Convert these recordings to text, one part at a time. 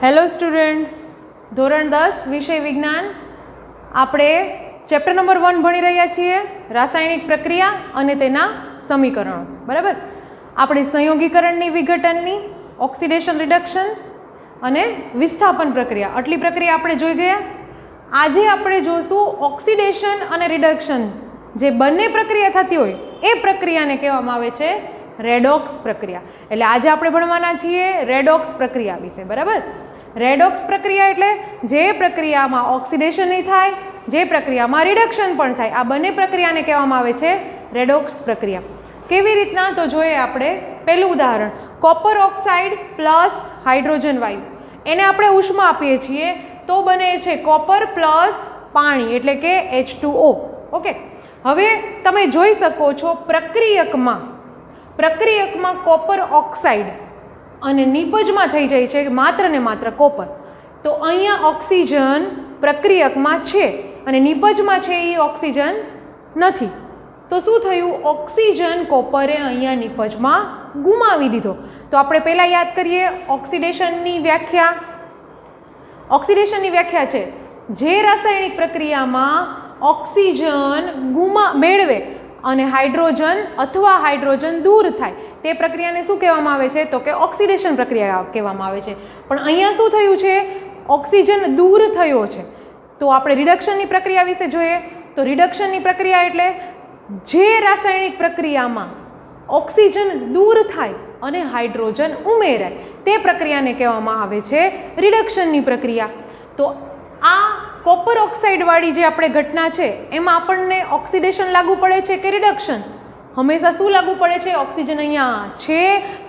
Hello student, ધોરણ 10 વિષય વિજ્ઞાન આપણે ચેપ્ટર નંબર 1 ભણી રહ્યા છીએ, રાસાયણિક પ્રક્રિયા અને તેના સમીકરણો. બરાબર. આપણે સંયોગીકરણની, વિઘટનની, ઓક્સિડેશન રિડક્શન અને વિસ્થાપન પ્રક્રિયા, આટલી પ્રક્રિયા આપણે જોઈ ગયા. આજે આપણે જોશું ઓક્સિડેશન અને રિડક્શન, જે બંને પ્રક્રિયા થતી હોય એ પ્રક્રિયાને કહેવામાં આવે છે રેડોક્સ પ્રક્રિયા. એટલે આજે આપણે ભણવાના છીએ રેડોક્સ પ્રક્રિયા વિશે. બરાબર. રેડોક્સ પ્રક્રિયા એટલે જે પ્રક્રિયામાં ઓક્સિડેશન નહીં થાય, જે પ્રક્રિયામાં રિડક્શન પણ થાય, આ બંને પ્રક્રિયાને કહેવામાં આવે છે રેડોક્સ પ્રક્રિયા. કેવી રીતના તો જોઈએ આપણે. પહેલું ઉદાહરણ, કોપર ઓક્સાઇડ પ્લસ હાઇડ્રોજન વાયુ, એને આપણે ઉષ્મા આપીએ છીએ તો બને છે કોપર પ્લસ પાણી એટલે કે H2O. ઓકે. હવે તમે જોઈ શકો છો પ્રક્રિયકમાં કોપર ઓક્સાઇડ અને નિપજમાં થઈ જાય છે માત્ર ને માત્ર કોપર. તો અહીંયા ઓક્સિજન પ્રક્રિયકમાં છે અને નિપજમાં છે એ ઓક્સિજન નથી. તો શું થયું? ઓક્સિજન કોપરે અહીંયા નિપજમાં ગુમાવી દીધો. તો આપણે પહેલાં યાદ કરીએ ઓક્સિડેશનની વ્યાખ્યા. ઓક્સિડેશનની વ્યાખ્યા છે જે રાસાયણિક પ્રક્રિયામાં ઓક્સિજન મેળવે અને હાઇડ્રોજન અથવા હાઇડ્રોજન દૂર થાય તે પ્રક્રિયાને શું કહેવામાં આવે છે? તો કે ઓક્સિડેશન પ્રક્રિયા કહેવામાં આવે છે. પણ અહીંયા શું થયું છે? ઓક્સિજન દૂર થયો છે. તો આપણે રિડક્શનની પ્રક્રિયા વિશે જોઈએ. તો રિડક્શનની પ્રક્રિયા એટલે જે રાસાયણિક પ્રક્રિયામાં ઓક્સિજન દૂર થાય અને હાઇડ્રોજન ઉમેરાય તે પ્રક્રિયાને કહેવામાં આવે છે રિડક્શનની પ્રક્રિયા. તો આ કોપર ઓક્સાઇડવાળી જે આપણે ઘટના છે એમાં આપણને ઓક્સિડેશન લાગુ પડે છે કે રિડક્શન? હંમેશા શું લાગુ પડે છે? ઓક્સિજન અહીંયા છે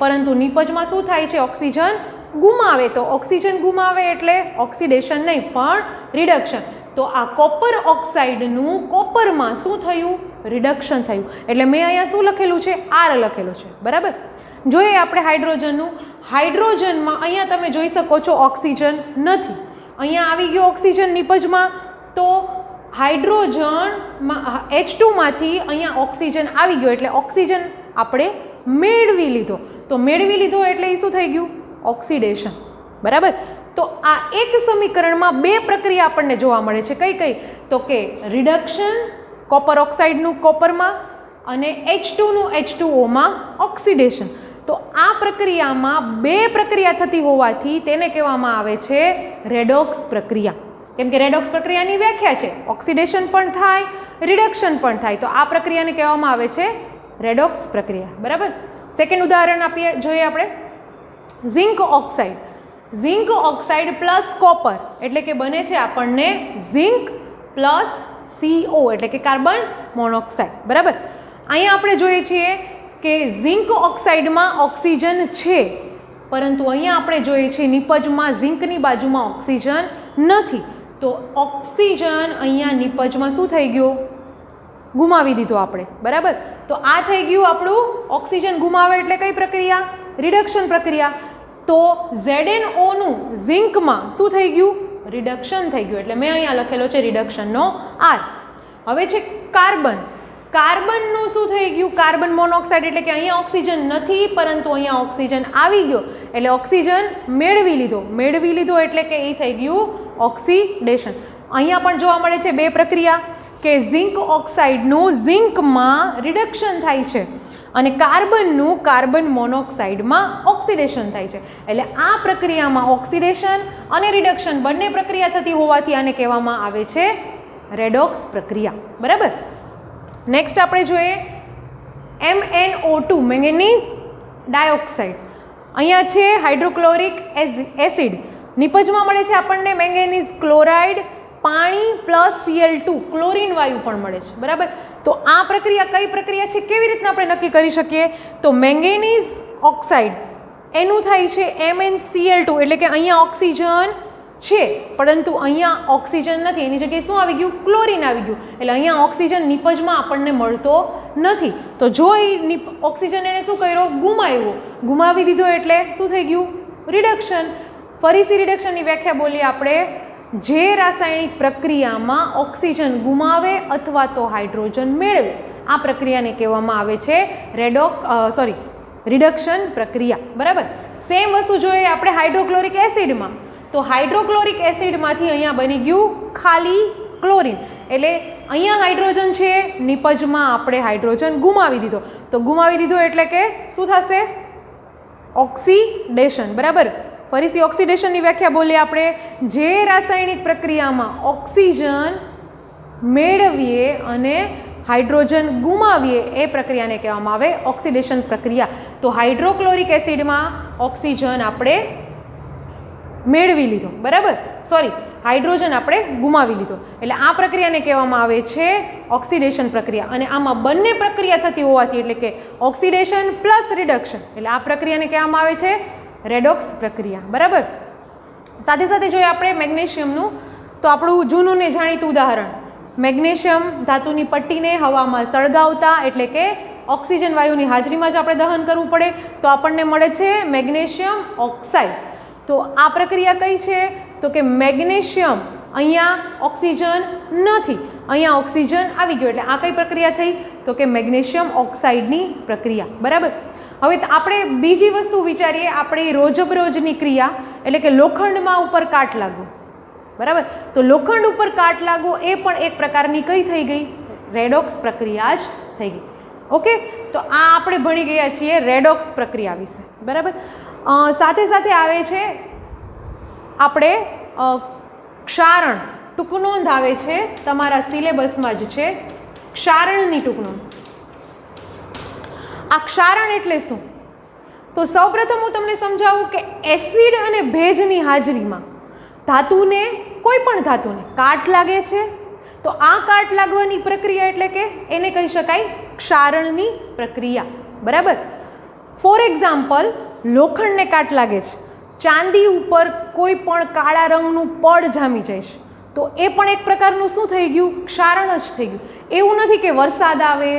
પરંતુ નિપજમાં શું થાય છે? ઓક્સિજન ગુમાવે. તો ઓક્સિજન ગુમાવે એટલે ઓક્સિડેશન નહીં પણ રિડક્શન. તો આ કોપર ઓક્સાઇડનું કોપરમાં શું થયું? રિડક્શન થયું. એટલે મેં અહીંયા શું લખેલું છે? R લખેલું છે. બરાબર. જોઈએ આપણે હાઇડ્રોજનનું. હાઇડ્રોજનમાં અહીંયા તમે જોઈ શકો છો ઓક્સિજન નથી. અહીંયા આવી ગયો ઓક્સિજન નિપજમાં. તો હાઇડ્રોજનમાં H2માંથી અહીંયા ઓક્સિજન આવી ગયો એટલે ઓક્સિજન આપણે મેળવી લીધો. તો મેળવી લીધો એટલે એ શું થઈ ગયું? ઓક્સિડેશન. બરાબર. તો આ એક સમીકરણમાં બે પ્રક્રિયા આપણને જોવા મળે છે. કઈ કઈ? તો કે રિડક્શન કોપર ઓક્સાઇડનું કોપરમાં અને H2નું H2Oમાં ઓક્સિડેશન. તો આ પ્રક્રિયામાં બે પ્રક્રિયા થતી હોવાથી તેને કહેવામાં આવે છે રેડોક્સ પ્રક્રિયા. કેમ કે રેડોક્સ પ્રક્રિયાની વ્યાખ્યા છે ઓક્સિડેશન પણ થાય, રિડક્શન પણ થાય. તો આ પ્રક્રિયાને કહેવામાં આવે છે રેડોક્સ પ્રક્રિયા. બરાબર. સેકન્ડ ઉદાહરણ આપીએ, જોઈએ આપણે. Zinc oxide. Zinc oxide plus copper એટલે કે બને છે આપણને ઝિંક પ્લસ CO એટલે કે કાર્બન મોનોક્સાઇડ. બરાબર. અહીંયા આપણે જોઈએ છીએ કે ઝિંક ઓક્સાઇડમાં ઓક્સિજન છે પરંતુ અહીંયા આપણે જોઈએ છીએ નિપજમાં ઝિંકની બાજુમાં ઓક્સિજન નથી. તો ઓક્સિજન અહીંયા નિપજમાં શું થઈ ગયું? ગુમાવી દીધો આપણે. બરાબર. તો આ થઈ ગયું આપણું ઓક્સિજન ગુમાવે એટલે કઈ પ્રક્રિયા? રિડક્શન પ્રક્રિયા. તો ZnOનું ઝિંકમાં શું થઈ ગયું? રિડક્શન થઈ ગયું. એટલે મેં અહીંયા લખેલો છે રિડક્શનનો R. હવે છે કાર્બન. કાર્બનનું શું થઈ ગયું? કાર્બન મોનોક્સાઇડ એટલે કે અહીંયા ઓક્સિજન નથી પરંતુ અહીંયા ઓક્સિજન આવી ગયો એટલે ઓક્સિજન મેળવી લીધો એટલે કે એ થઈ ગયું ઓક્સિડેશન. અહીંયા પણ જોવા મળે છે બે પ્રક્રિયા કે ઝિંક ઓક્સાઇડનું ઝિંકમાં રિડક્શન થાય છે અને કાર્બનનું કાર્બન મોનોક્સાઇડમાં ઓક્સિડેશન થાય છે. એટલે આ પ્રક્રિયામાં ઓક્સિડેશન અને રિડક્શન બંને પ્રક્રિયા થતી હોવાથી આને કહેવામાં આવે છે રેડોક્સ પ્રક્રિયા. બરાબર. નેક્સ્ટ આપણે જોઈએ MnO2 મેંગેનીઝ ડાયોક્સાઇડ. અહીંયા છે હાઇડ્રોક્લોરિક એસિડ. નિપજમાં મળે છે આપણને મેંગેનીઝ ક્લોરાઇડ, પાણી પ્લસ Cl2 ક્લોરીન વાયુ પણ મળે છે. બરાબર. તો આ પ્રક્રિયા કઈ પ્રક્રિયા છે? કેવી રીતના આપણે નક્કી કરી શકીએ? તો મેંગેનીઝ ઓક્સાઇડ એનું થાય છે MnCl2 એટલે કે અહીંયા ઓક્સિજન છે પરંતુ અહીંયા ઓક્સિજન નથી, એની જગ્યાએ શું આવી ગયું? ક્લોરીન આવી ગયું. એટલે અહીંયા ઓક્સિજન નિપજમાં આપણને મળતો નથી. તો જો એ ઓક્સિજન એને શું કર્યો? ગુમાવી દીધો એટલે શું થઈ ગયું? રિડક્શન. ફરીથી રિડક્શનની વ્યાખ્યા બોલીએ આપણે. જે રાસાયણિક પ્રક્રિયામાં ઓક્સિજન ગુમાવે અથવા તો હાઇડ્રોજન મેળવે આ પ્રક્રિયાને કહેવામાં આવે છે રિડક્શન પ્રક્રિયા. બરાબર. સેમ વસ્તુ જોઈએ આપણે હાઇડ્રોક્લોરિક એસિડમાં. તો હાઇડ્રોક્લોરિક એસિડમાંથી અહીંયા બની ગયું ખાલી ક્લોરીન, એટલે અહીંયા હાઇડ્રોજન છે, નિપજમાં આપણે હાઇડ્રોજન ગુમાવી દીધો. તો ગુમાવી દીધો એટલે કે શું થશે? ઓક્સિડેશન. બરાબર. ફરીથી ઓક્સિડેશનની વ્યાખ્યા બોલીએ આપણે. જે રાસાયણિક પ્રક્રિયામાં ઓક્સિજન મેળવીએ અને હાઇડ્રોજન ગુમાવીએ એ પ્રક્રિયાને કહેવામાં આવે ઓક્સિડેશન પ્રક્રિયા. તો હાઇડ્રોક્લોરિક એસિડમાં ઓક્સિજન આપણે મેળવી લીધો, બરાબર, સોરી, હાઇડ્રોજન આપણે ગુમાવી લીધો, એટલે આ પ્રક્રિયાને કહેવામાં આવે છે ઓક્સિડેશન પ્રક્રિયા. અને આમાં બંને પ્રક્રિયા થતી હોવાથી, એટલે કે ઓક્સિડેશન પ્લસ રિડક્શન, એટલે આ પ્રક્રિયાને કહેવામાં આવે છે રેડોક્સ પ્રક્રિયા. બરાબર. સાથે સાથે જોઈએ આપણે મેગ્નેશિયમનું, તો આપણું જૂનું ને જાણીતું ઉદાહરણ, મેગ્નેશિયમ ધાતુની પટ્ટીને હવામાં સળગાવતા, એટલે કે ઓક્સિજન વાયુની હાજરીમાં જ આપણે દહન કરવું પડે, તો આપણને મળે છે મેગ્નેશિયમ ઓક્સાઇડ. તો આ પ્રક્રિયા કઈ છે? તો કે મેગ્નેશિયમ, અહીંયા ઓક્સિજન નથી, અહીંયા ઓક્સિજન આવી ગયો, એટલે આ કઈ પ્રક્રિયા થઈ? તો કે મેગ્નેશિયમ ઓક્સાઇડની પ્રક્રિયા. બરાબર. હવે આપણે બીજી વસ્તુ વિચારીએ, આપણી રોજબરોજની ક્રિયા, એટલે કે લોખંડમાં ઉપર કાટ લાગવું. બરાબર. તો લોખંડ ઉપર કાટ લાગવો એ પણ એક પ્રકારની કઈ થઈ ગઈ? રેડોક્સ પ્રક્રિયા જ થઈ ગઈ. ઓકે, તો આ આપણે ભણી ગયા છીએ રેડોક્સ પ્રક્રિયા વિશે. બરાબર. સાથે સાથે આવે છે આપણે ક્ષારણ, ટૂંકનોંધ આવે છે તમારા સિલેબસમાં જ છે ક્ષારણની ટૂંકનોંધ. આ ક્ષારણ એટલે શું? તો સૌપ્રથમ હું તમને સમજાવું કે એસિડ અને ભેજની હાજરીમાં ધાતુને, કોઈ પણ ધાતુને કાટ લાગે છે, તો આ કાટ લાગવાની પ્રક્રિયા એટલે કે એને કહી શકાય ક્ષારણની પ્રક્રિયા. બરાબર. ફોર એક્ઝામ્પલ, લોખંડને કાટ લાગે છે, ચાંદી ઉપર કોઈ પણ કાળા રંગનું પડ જામી જાય છે, તો એ પણ એક પ્રકારનું શું થઈ ગયું? ક્ષારણ જ થઈ ગયું. એવું નથી કે વરસાદ આવે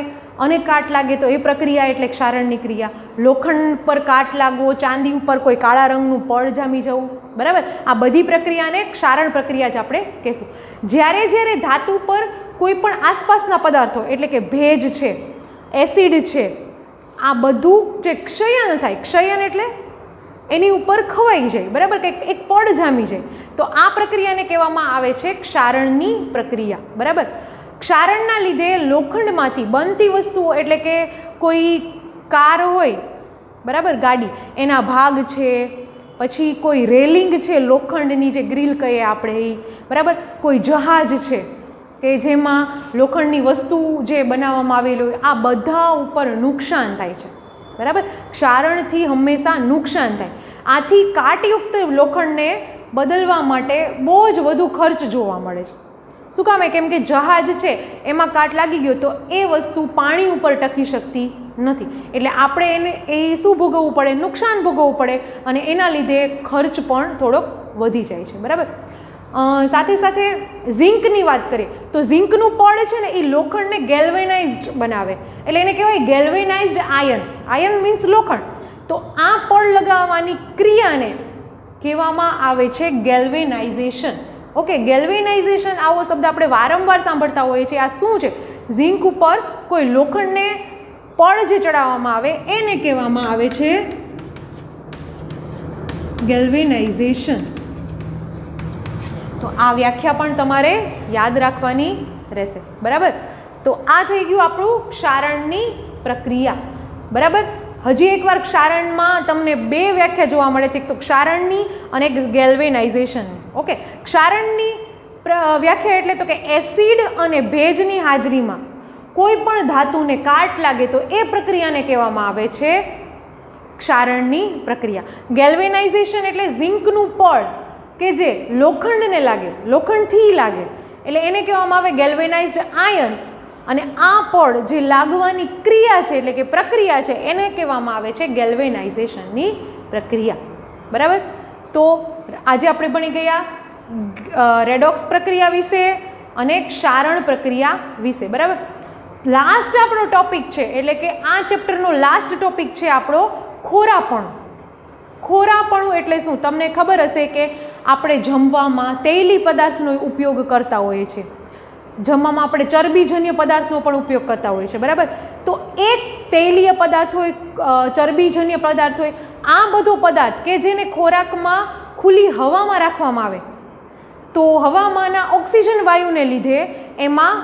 અને કાટ લાગે તો એ પ્રક્રિયા એટલે ક્ષારણની ક્રિયા. લોખંડ પર કાટ લાગવો, ચાંદી ઉપર કોઈ કાળા રંગનું પડ જામી જવું, બરાબર, આ બધી પ્રક્રિયાને ક્ષારણ પ્રક્રિયા જ આપણે કહેશું. જ્યારે જ્યારે ધાતુ પર કોઈ પણ આસપાસના પદાર્થો, એટલે કે ભેજ છે, એસિડ છે, આ બધું જે ક્ષયન થાય, ક્ષયન એટલે એની ઉપર ખવાઈ જાય, બરાબર, કે એક પડ જામી જાય, તો આ પ્રક્રિયાને કહેવામાં આવે છે ક્ષારણની પ્રક્રિયા. બરાબર. ક્ષારણના લીધે લોખંડમાંથી બનતી વસ્તુઓ, એટલે કે કોઈ કાર હોય, બરાબર, ગાડી, એના ભાગ છે, પછી કોઈ રેલિંગ છે લોખંડની, જે ગ્રીલ કહીએ આપણે એ, બરાબર, કોઈ જહાજ છે કે જેમાં લોખંડની વસ્તુ જે બનાવવામાં આવેલી હોય, આ બધા ઉપર નુકસાન થાય છે. બરાબર. ક્ષારણથી હંમેશા નુકસાન થાય. આથી કાટયુક્ત લોખંડને બદલવા માટે બહુ જ વધુ ખર્ચ જોવા મળે છે. શું કામ? કેમ કે જહાજ છે એમાં કાટ લાગી ગયો તો એ વસ્તુ પાણી ઉપર ટકી શકતી નથી, એટલે આપણે એને એ શું ભોગવવું પડે? નુકસાન ભોગવવું પડે, અને એના લીધે ખર્ચ પણ થોડોક વધી જાય છે. બરાબર. સાથે સાથે ઝીંકની વાત કરીએ તો ઝીંકનું પડ છે ને એ લોખંડને ગેલ્વેનાઇઝ્ડ બનાવે, એટલે એને કહેવાય ગેલ્વેનાઇઝ્ડ આયન. આયન મીન્સ લોખંડ. તો આ પડ લગાવવાની ક્રિયાને કહેવામાં આવે છે ગેલ્વેનાઇઝેશન. ઓકે, ગેલ્વેનાઇઝેશન આવો શબ્દ આપણે વારંવાર સાંભળતા હોઈએ છીએ. આ શું છે? ઝીંક ઉપર કોઈ લોખંડને પડ જે ચડાવવામાં આવે એને કહેવામાં આવે છે ગેલ્વેનાઇઝેશન. તો આ વ્યાખ્યા પણ તમારે યાદ રાખવાની રહેશે. બરાબર. તો આ થઈ ગયું આપણું ક્ષારણની પ્રક્રિયા. બરાબર. હજી એકવાર ક્ષારણમાં તમને બે વ્યાખ્યા જોવા મળે છે, એક તો ક્ષારણની અને એક ગેલ્વેનાઇઝેશનની. ઓકે, ક્ષારણની વ્યાખ્યા એટલે તો કે એસિડ અને ભેજની હાજરીમાં કોઈ પણ ધાતુને કાટ લાગે તો એ પ્રક્રિયાને કહેવામાં આવે છે ક્ષારણની પ્રક્રિયા. ગેલ્વેનાઇઝેશન એટલે ઝીંકનું પડ કે જે લોખંડને લાગે, લોખંડથી લાગે, એટલે એને કહેવામાં આવે ગેલ્વેનાઇઝ્ડ આયન, અને આ પડ જે લાગવાની ક્રિયા છે એટલે કે પ્રક્રિયા છે એને કહેવામાં આવે છે ગેલ્વેનાઇઝેશનની પ્રક્રિયા. બરાબર. તો આજે આપણે ભણી ગયા રેડોક્સ પ્રક્રિયા વિશે અને ક્ષારણ પ્રક્રિયા વિશે. બરાબર. લાસ્ટ આપણો ટોપિક છે, એટલે કે આ ચેપ્ટરનો લાસ્ટ ટોપિક છે આપણો ખોરાપણું. ખોરાપણું એટલે શું? તમને ખબર હશે કે આપણે જમવામાં તેલી પદાર્થનો ઉપયોગ કરતા હોઈએ છીએ, જમવામાં આપણે ચરબીજન્ય પદાર્થનો પણ ઉપયોગ કરતા હોઈએ છીએ. બરાબર. તો એક તેલીય પદાર્થ હોય, ચરબીજન્ય પદાર્થ હોય, આ બધો પદાર્થ કે જેને ખુલ્લી હવામાં રાખવામાં આવે તો હવામાંના ઓક્સિજન વાયુને લીધે એમાં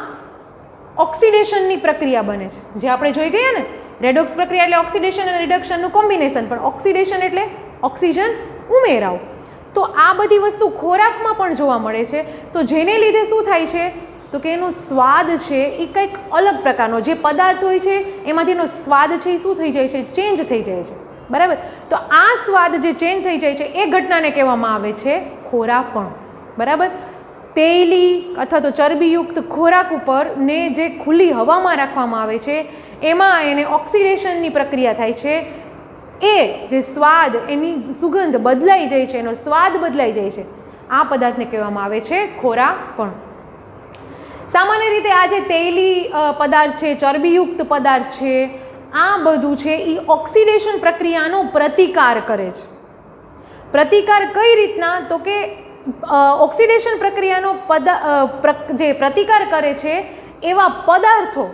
ઓક્સિડેશનની પ્રક્રિયા બને છે, જે આપણે જોઈ ગયા ને. રેડોક્સ પ્રક્રિયા એટલે ઓક્સિડેશન અને રિડક્શનનું કોમ્બિનેશન, પણ ઓક્સિડેશન એટલે ઓક્સિજન ઉમેરાવ. તો આ બધી વસ્તુ ખોરાકમાં પણ જોવા મળે છે. તો જેને લીધે શું થાય છે તો કે એનો સ્વાદ છે એ કંઈક અલગ પ્રકારનો, જે પદાર્થ હોય છે એમાંથી એનો સ્વાદ છે એ શું થઈ જાય છે, ચેન્જ થઈ જાય છે. બરાબર. તો આ સ્વાદ જે ચેન્જ થઈ જાય છે એ ઘટનાને કહેવામાં આવે છે ખોરાપણ. બરાબર. તેલી અથવા તો ચરબીયુક્ત ખોરાક ઉપર ને જે ખુલ્લી હવામાં રાખવામાં આવે છે એમાં એને ઓક્સિડેશનની પ્રક્રિયા થાય છે. એ જે સ્વાદ, એની સુગંધ બદલાઈ જાય છે, એનો સ્વાદ બદલાઈ જાય છે, આ પદાર્થને કહેવામાં આવે છે ખોરાપણ. સામાન્ય રીતે આ જે તેલી પદાર્થ છે, ચરબીયુક્ત પદાર્થ છે, આ બધું છે એ ઓક્સિડેશન પ્રક્રિયાનો પ્રતિકાર કરે છે. પ્રતિકાર કઈ રીતના તો કે ઓક્સિડેશન પ્રક્રિયાનો જે પ્રતિકાર કરે છે એવા પદાર્થો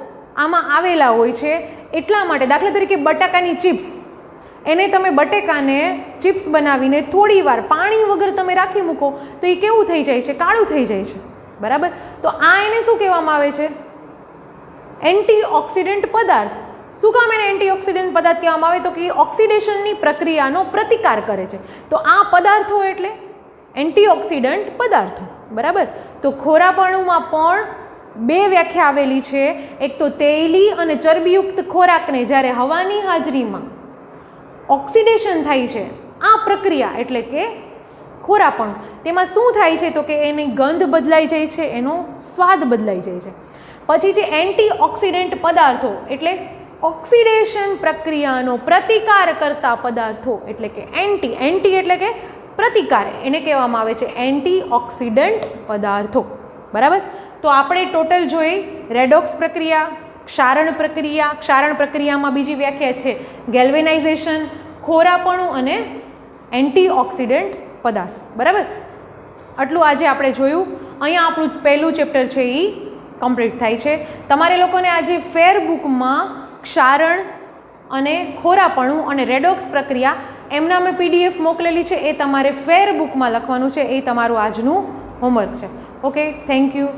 આમાં આવેલા હોય છે. એટલા માટે દાખલા તરીકે બટાકાની ચિપ્સ, એને તમે બટેકાને ચિપ્સ બનાવીને થોડી વાર પાણી વગર તમે રાખી મૂકો તો એ કેવું થઈ જાય છે, કાળું થઈ જાય છે. બરાબર. તો આ એને શું કહેવામાં આવે છે, એન્ટીઓક્સિડન્ટ પદાર્થ. શું કામ એને એન્ટીઓક્સિડન્ટ પદાર્થ કહેવામાં આવે તો કે ઓક્સિડેશનની પ્રક્રિયાનો પ્રતિકાર કરે છે. તો આ પદાર્થો એટલે એન્ટીઓક્સિડન્ટ પદાર્થો. બરાબર. તો ખોરાપણુમાં પણ બે વ્યાખ્યા આવેલી છે. એક તો તેલી અને ચરબીયુક્ત ખોરાકને જ્યારે હવાની હાજરીમાં ઓક્સિડેશન થાય છે, આ પ્રક્રિયા એટલે કે ખોરાપણું, તેમાં શું થાય છે તો કે એની ગંધ બદલાઈ જાય છે, એનો સ્વાદ બદલાઈ જાય છે. પછી છે એન્ટીઓક્સિડન્ટ પદાર્થો એટલે ઓક્સિડેશન પ્રક્રિયાનો પ્રતિકાર કરતા પદાર્થો એટલે કે એન્ટી એટલે કે પ્રતિકાર, એને કહેવામાં આવે છે એન્ટીઓક્સિડન્ટ પદાર્થો. બરાબર. તો આપણે ટોટલ જોઈ રેડોક્સ પ્રક્રિયા, ક્ષારણ પ્રક્રિયા. ક્ષારણ પ્રક્રિયામાં બીજી વ્યાખ્યા છે ગેલ્વેનાઇઝેશન, ખોરાપણું અને એન્ટીઓક્સિડન્ટ પદાર્થો. બરાબર. આટલું આજે આપણે જોયું. અહીંયા આપણું પહેલું ચેપ્ટર છે એ કમ્પ્લીટ થાય છે. તમારે લોકોને આજે ફેર બુકમાં ક્ષારણ અને ખોરાપણું અને રેડોક્સ પ્રક્રિયા એમના મેં PDF મોકલેલી છે, એ તમારે ફેર બુકમાં લખવાનું છે. એ તમારું આજનું હોમવર્ક છે. Okay, thank you.